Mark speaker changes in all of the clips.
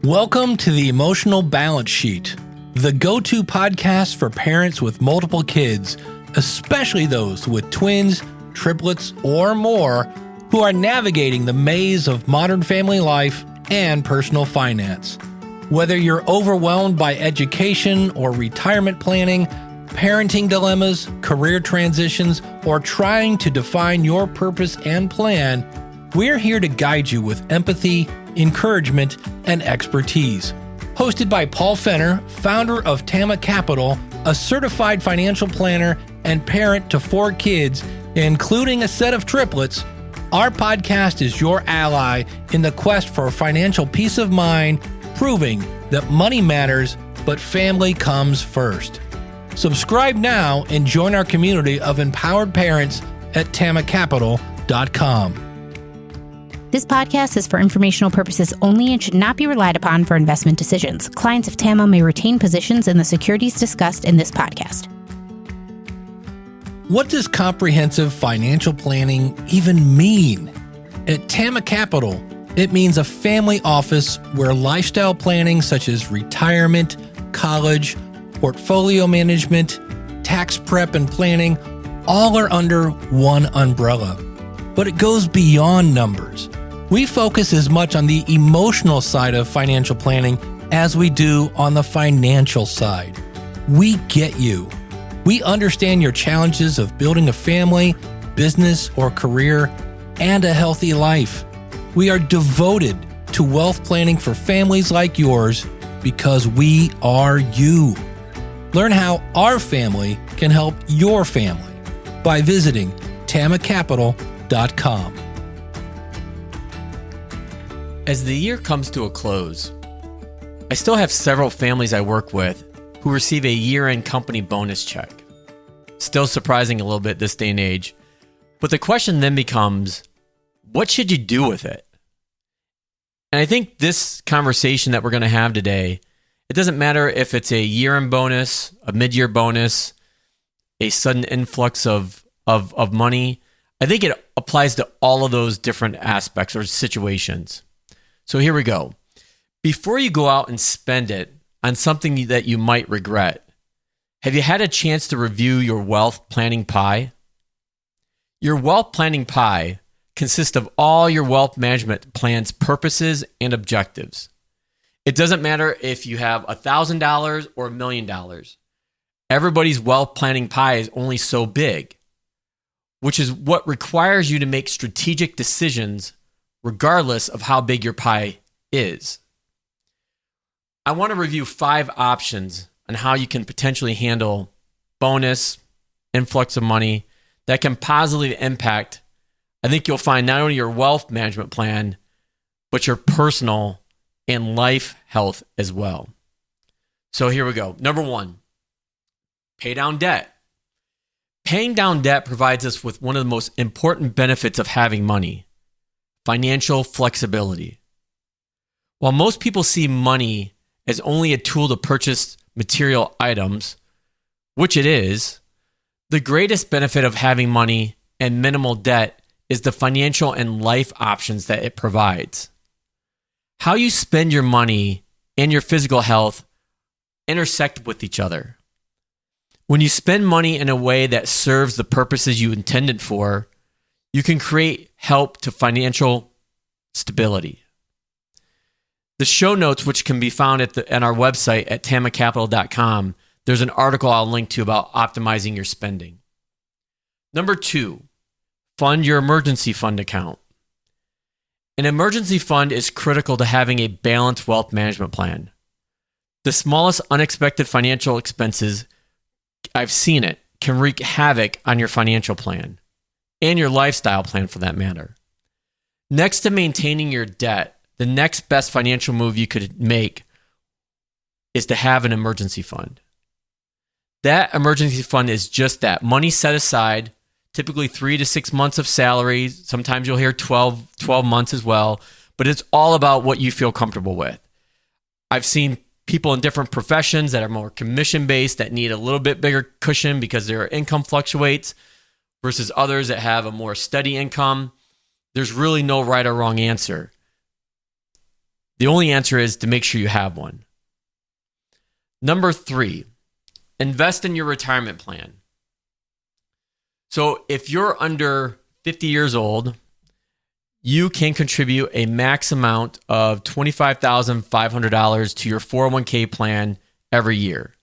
Speaker 1: Welcome to the Emotional Balance Sheet, the go-to podcast for parents with multiple kids, especially those with twins, triplets, or more, who are navigating the maze of modern family life and personal finance. Whether you're overwhelmed by education or retirement planning, parenting dilemmas, career transitions, or trying to define your purpose and plan, we're here to guide you with empathy, encouragement, and expertise. Hosted by Paul Fenner, founder of Tama Capital, a certified financial planner and parent to 4 kids, including a set of triplets, our podcast is your ally in the quest for financial peace of mind, proving that money matters, but family comes first. Subscribe now and join our community of empowered parents at tamacapital.com.
Speaker 2: This podcast is for informational purposes only and should not be relied upon for investment decisions. Clients of TAMA may retain positions in the securities discussed in this podcast.
Speaker 1: What does comprehensive financial planning even mean? At Tama Capital, it means a family office where lifestyle planning such as retirement, college, portfolio management, tax prep, and planning all are under one umbrella. But it goes beyond numbers. We focus as much on the emotional side of financial planning as we do on the financial side. We get you. We understand your challenges of building a family, business, or career, and a healthy life. We are devoted to wealth planning for families like yours because we are you. Learn how our family can help your family by visiting tamacapital.com.
Speaker 3: As the year comes to a close, I still have several families I work with who receive a year-end company bonus check. Still surprising a little bit this day and age. But the question then becomes, what should you do with it? And I think this conversation that we're going to have today, it doesn't matter if it's a year-end bonus, a mid-year bonus, a sudden influx of money. I think it applies to all of those different aspects or situations. So here we go. Before you go out and spend it on something that you might regret, have you had a chance to review your wealth planning pie? Your wealth planning pie consists of all your wealth management plan's purposes and objectives. It doesn't matter if you have $1,000 or $1 million. Everybody's wealth planning pie is only so big, which is what requires you to make strategic decisions regardless of how big your pie is. I want to review 5 options on how you can potentially handle bonus, influx of money that can positively impact, I think you'll find, not only your wealth management plan, but your personal and life health as well. So here we go. Number 1, pay down debt. Paying down debt provides us with one of the most important benefits of having money: financial flexibility. While most people see money as only a tool to purchase material items, which it is, the greatest benefit of having money and minimal debt is the financial and life options that it provides. How you spend your money and your physical health intersect with each other. When you spend money in a way that serves the purposes you intended for, you can create help to financial stability. The show notes, which can be found at our website at tamacapital.com, there's an article I'll link to about optimizing your spending. Number 2, fund your emergency fund account. An emergency fund is critical to having a balanced wealth management plan. The smallest unexpected financial expenses, I've seen it, can wreak havoc on your financial plan and your lifestyle plan for that matter. Next to maintaining your debt, the next best financial move you could make is to have an emergency fund. That emergency fund is just that, money set aside, typically 3 to 6 months of salary. Sometimes you'll hear 12 months as well, but it's all about what you feel comfortable with. I've seen people in different professions that are more commission-based that need a little bit bigger cushion because their income fluctuates versus others that have a more steady income. There's really no right or wrong answer. The only answer is to make sure you have one. Number 3, invest in your retirement plan. So if you're under 50 years old, you can contribute a max amount of $25,500 to your 401k plan every year.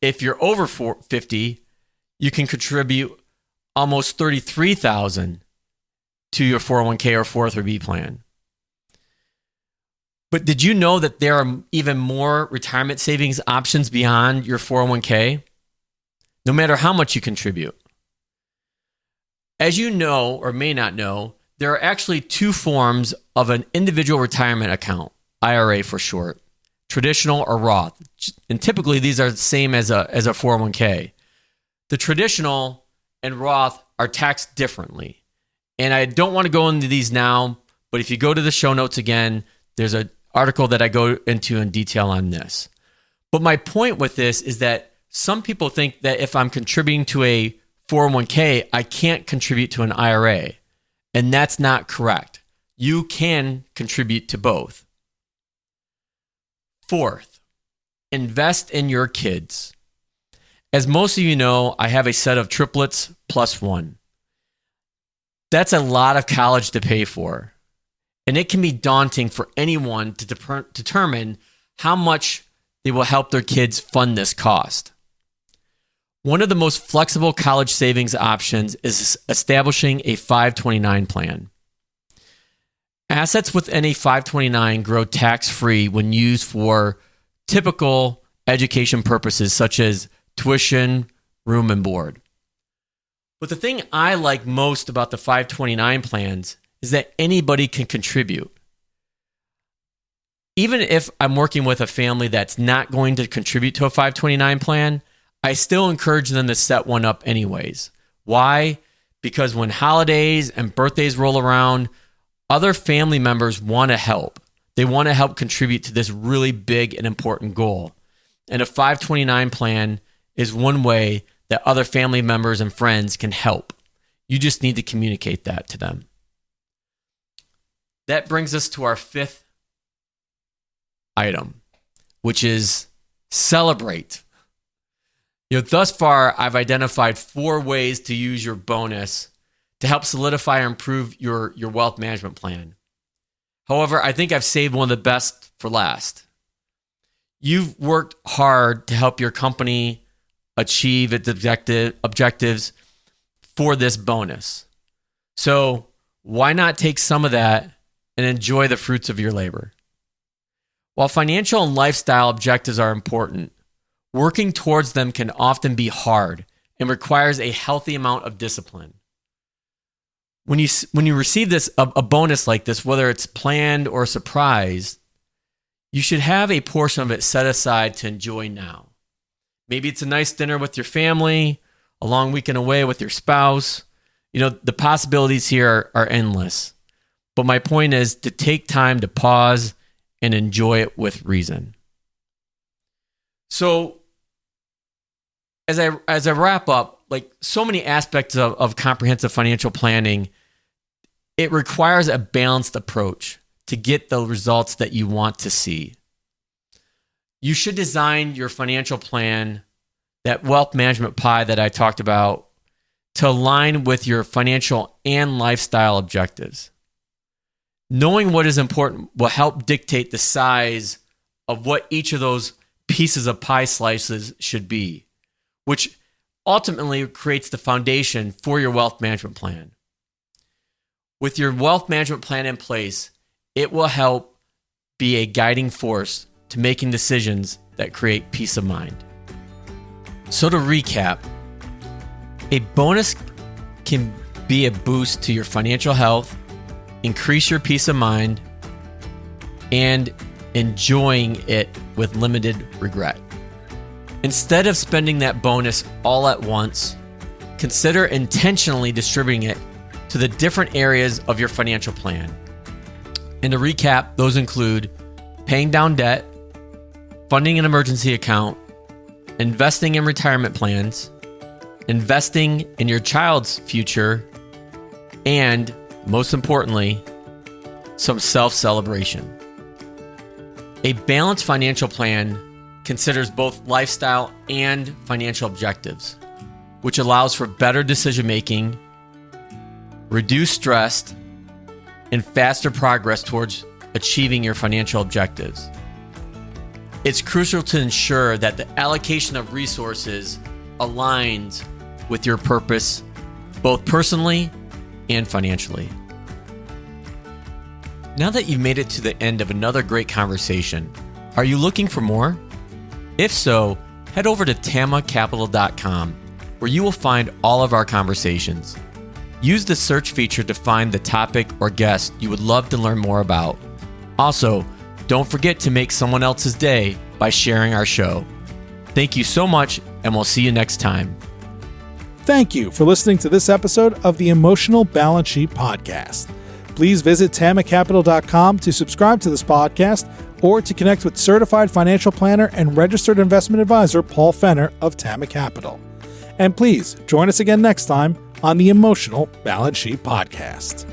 Speaker 3: If you're over 50, you can contribute almost $33,000 to your 401k or 403b plan. But did you know that there are even more retirement savings options beyond your 401k? No matter how much you contribute. As you know or may not know, there are actually 2 forms of an individual retirement account, IRA for short, traditional or Roth. And typically these are the same as a 401k. The traditional and Roth are taxed differently. And I don't want to go into these now, but if you go to the show notes again, there's an article that I go into in detail on this. But my point with this is that some people think that if I'm contributing to a 401k, I can't contribute to an IRA. And that's not correct. You can contribute to both. 4th, invest in your kids. As most of you know, I have a set of triplets plus 1. That's a lot of college to pay for. And it can be daunting for anyone to determine how much they will help their kids fund this cost. One of the most flexible college savings options is establishing a 529 plan. Assets within a 529 grow tax-free when used for typical education purposes such as tuition, room, and board. But the thing I like most about the 529 plans is that anybody can contribute. Even if I'm working with a family that's not going to contribute to a 529 plan, I still encourage them to set one up anyways. Why? Because when holidays and birthdays roll around, other family members want to help. They want to help contribute to this really big and important goal. And a 529 plan is one way that other family members and friends can help. You just need to communicate that to them. That brings us to our 5th item, which is celebrate. Thus far, I've identified 4 ways to use your bonus to help solidify or improve your wealth management plan. However, I think I've saved one of the best for last. You've worked hard to help your company achieve its objectives for this bonus. So why not take some of that and enjoy the fruits of your labor? While financial and lifestyle objectives are important, working towards them can often be hard and requires a healthy amount of discipline. When you receive a bonus like this, whether it's planned or a surprise, you should have a portion of it set aside to enjoy now. Maybe it's a nice dinner with your family, a long weekend away with your spouse. The possibilities here are endless. But my point is to take time to pause and enjoy it with reason. So as I wrap up, like so many aspects of comprehensive financial planning, it requires a balanced approach to get the results that you want to see. You should design your financial plan, that wealth management pie that I talked about, to align with your financial and lifestyle objectives. Knowing what is important will help dictate the size of what each of those pieces of pie slices should be, which ultimately creates the foundation for your wealth management plan. With your wealth management plan in place, it will help be a guiding force to making decisions that create peace of mind. So to recap, a bonus can be a boost to your financial health, increase your peace of mind, and enjoying it with limited regret. Instead of spending that bonus all at once, consider intentionally distributing it to the different areas of your financial plan. And to recap, those include paying down debt, funding an emergency account, investing in retirement plans, investing in your child's future, and most importantly, some self-celebration. A balanced financial plan considers both lifestyle and financial objectives, which allows for better decision making, reduced stress, and faster progress towards achieving your financial objectives. It's crucial to ensure that the allocation of resources aligns with your purpose, both personally and financially. Now that you've made it to the end of another great conversation, are you looking for more? If so, head over to tamacapital.com, where you will find all of our conversations. Use the search feature to find the topic or guest you would love to learn more about. Also, don't forget to make someone else's day by sharing our show. Thank you so much, and we'll see you next time.
Speaker 4: Thank you for listening to this episode of the Emotional Balance Sheet Podcast. Please visit tamacapital.com to subscribe to this podcast or to connect with certified financial planner and registered investment advisor Paul Fenner of Tama Capital. And please join us again next time on the Emotional Balance Sheet Podcast.